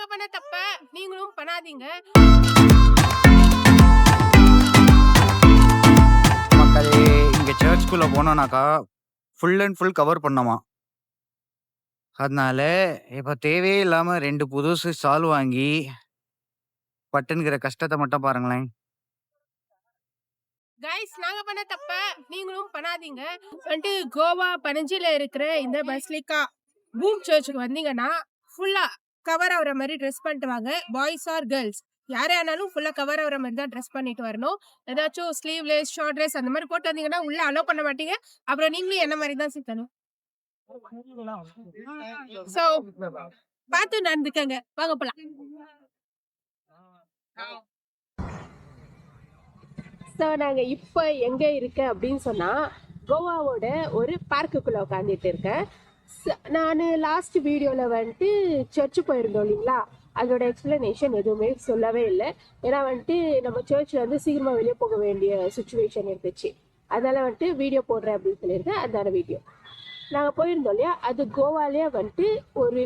நாங்க பண்ண தப்ப நீங்களும் பண்ணாதீங்க. மக்களே, இங்க சர்ச்சுக்குள்ள போனோம்னாக்கா ஃபுல் அண்ட் ஃபுல் கவர் பண்ணோமா. அதனால இப்ப தேவையே இல்லாம 2 புதுசு ஷால் வாங்கி பட்டுன்கிற கஷ்டத்த மட்டும் பாருங்களேன். கைஸ், நாங்க பண்ண தப்ப நீங்களும் பண்ணாதீங்க. வந்துட்டு கோவா பனஜில இருக்கிற இந்த பஸ்லிகா பூம் சர்ச்சுக்கு வந்தீங்கன்னா ஃபுல்லா கவர் ஆகுற மாதிரி ட்ரெஸ் பண்ணிட்டு வாங்க. பாய்ஸ் ஆர் கேர்ள்ஸ் யாரே ஆனாலும் ஃபுல்லா கவர் ஆகுற மாதிரி தான் ட்ரெஸ் பண்ணிட்டு வரணும். ஏதாச்சும் ஸ்லீவ்லெஸ் ஷார்ட் ட்ரெஸ் அந்த மாதிரி போட்டு வந்தீங்கன்னா உள்ள அலோவ் பண்ண மாட்டீங்க. அப்புறம் நீங்களும் என்ன மாதிரி தான் சுத்தணும். சோ பார்த்து நடந்துக்கங்க. வாங்க போலாம். ஸோ நாங்கள் இப்போ எங்கே இருக்கேன் அப்படின்னு சொன்னால் கோவாவோட ஒரு பார்க்குக்குள்ளே உட்காந்துட்டு இருக்கேன். நான் லாஸ்ட் வீடியோவில் வந்துட்டு சர்ச்சு போயிருந்தோம் இல்லைங்களா, அதோட எக்ஸ்பிளனேஷன் எதுவுமே சொல்லவே இல்லை. ஏன்னா வந்துட்டு நம்ம சர்ச்சில் வந்து சீக்கிரமாக வெளியே போக வேண்டிய சுச்சுவேஷன் இருந்துச்சு. அதனால் வந்துட்டு வீடியோ போடுறேன் அப்படின்னு சொல்லியிருக்கேன். அதான வீடியோ. நாங்கள் போயிருந்தோம் இல்லையா, அது கோவாலேயே வந்துட்டு ஒரு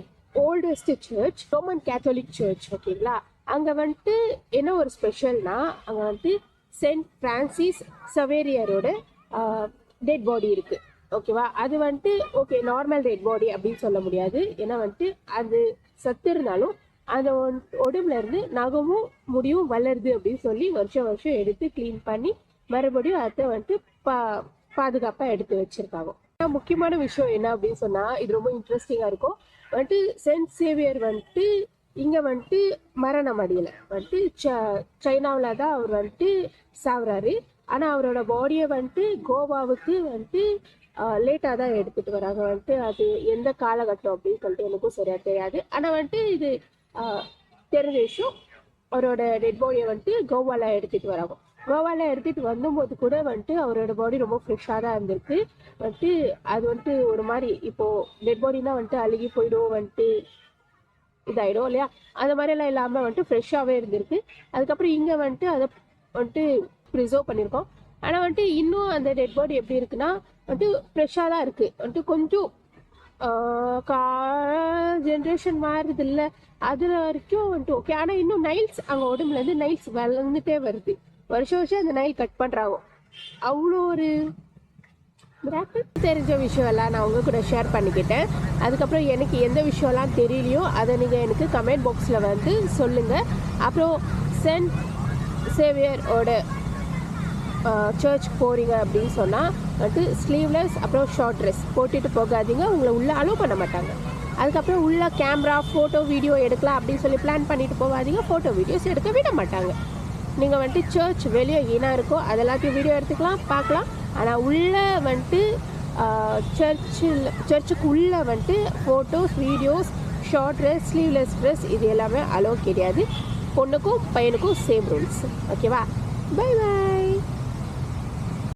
oldest church, Roman Catholic church. ஓகேங்களா, அங்கே வந்துட்டு என்ன ஒரு ஸ்பெஷல்னா, அங்கே வந்துட்டு சென்ட் பிரான்சிஸ் சவேரியரோட டெட் பாடி இருக்குது. ஓகேவா, அது வந்துட்டு ஓகே நார்மல் டெட் பாடி அப்படின்னு சொல்ல முடியாது. ஏன்னா வந்துட்டு அது சத்து இருந்தாலும் அந்த உடம்புல இருந்து நகமும் முடியும் வளருது அப்படின்னு சொல்லி வருஷம் வருஷம் எடுத்து க்ளீன் பண்ணி மறுபடியும் அதை வந்துட்டு பாதுகாப்பாக எடுத்து வச்சிருக்காங்க. முக்கியமான விஷயம் என்ன அப்படின்னு சொன்னால், இது ரொம்ப இன்ட்ரெஸ்டிங்காக இருக்கும். வந்துட்டு சென்ட் சேவியர் வந்துட்டு இங்கே வந்துட்டு மரணம் அடையலை. வந்துட்டு சைனாவில் தான் அவர் வந்துட்டு சாவுறாரு. ஆனால் அவரோட பாடியை வந்துட்டு கோவாவுக்கு வந்துட்டு லேட்டாக தான் எடுத்துகிட்டு வராங்க. வந்துட்டு அது எந்த காலகட்டம் அப்படின்னு சொல்லிட்டு எனக்கும் சரியாக தெரியாது. ஆனால் வந்துட்டு இது தெரிஞ்ச விஷயம். அவரோட டெட் பாடியை வந்துட்டு கோவாவில் எடுத்துகிட்டு வராங்க. கோவாவில் எடுத்துகிட்டு வந்தபோது கூட வந்துட்டு அவரோட பாடி ரொம்ப ஃப்ரெஷ்ஷாக தான் இருந்திருக்கு. வந்துட்டு அது வந்துட்டு ஒரு மாதிரி இப்போது டெட் பாடினா வந்துட்டு அழுகி போயிடும், வந்துட்டு இதாயிடும் இல்லையா, அந்த மாதிரியெல்லாம் இல்லாமல் வந்துட்டு ஃப்ரெஷ்ஷாகவே இருந்திருக்கு. அதுக்கப்புறம் இங்கே வந்துட்டு அதை வந்துட்டு ப்ரிசர்வ் பண்ணியிருக்கோம். ஆனால் வந்துட்டு இன்னும் அந்த டெட் பாடி எப்படி இருக்குன்னா வந்துட்டு ஃப்ரெஷ்ஷாக தான் இருக்குது. வந்துட்டு கொஞ்சம் ஜென்ரேஷன் மாறுது இல்லை, அதில் வரைக்கும் வந்துட்டு ஓகே. ஆனால் இன்னும் நைல்ஸ் அங்கே உடம்புலேருந்து நைல்ஸ் வளர்ந்துட்டே வருது. வருஷம் வருஷம் அந்த நைல் கட் பண்ணுறாங்க. அவ்வளோ ஒரு தெரிஞ்ச விஷயம் எல்லாம் நான் உங்க கூட ஷேர் பண்ணிக்கிட்டேன். அதுக்கப்புறம் எனக்கு எந்த விஷயம்லாம் தெரியலையோ அதை நீங்கள் எனக்கு கமெண்ட் பாக்ஸில் வந்து சொல்லுங்கள். அப்புறம் சென்ட் சேவியரோட சர்ச் போகிறீங்க அப்படின்னு சொன்னால் வந்துட்டு ஸ்லீவ்லெஸ் அப்புறம் ஷார்ட் ட்ரெஸ் போட்டுட்டு போகாதீங்க, உங்களை உள்ளே அலோவ் பண்ண மாட்டாங்க. அதுக்கப்புறம் உள்ள கேமரா ஃபோட்டோ வீடியோ எடுக்கலாம் அப்படின்னு சொல்லி பிளான் பண்ணிட்டு போகாதீங்க, ஃபோட்டோ வீடியோஸ் எடுக்க விட மாட்டாங்க. நீங்கள் வந்துட்டு சர்ச் வெளியே என்ன இருக்கோ அதெல்லாத்தையும் வீடியோ எடுத்துக்கலாம், பார்க்கலாம். ஆனால் உள்ளே வந்துட்டு சர்ச்சுக்கு உள்ளே வந்துட்டு photos videos short dress sleeveless dress இது எல்லாமே அலோவ் கிடையாது. பொண்ணுக்கும் பையனுக்கும் சேம் ரூல்ஸ். ஓகேவா, பை பாய்.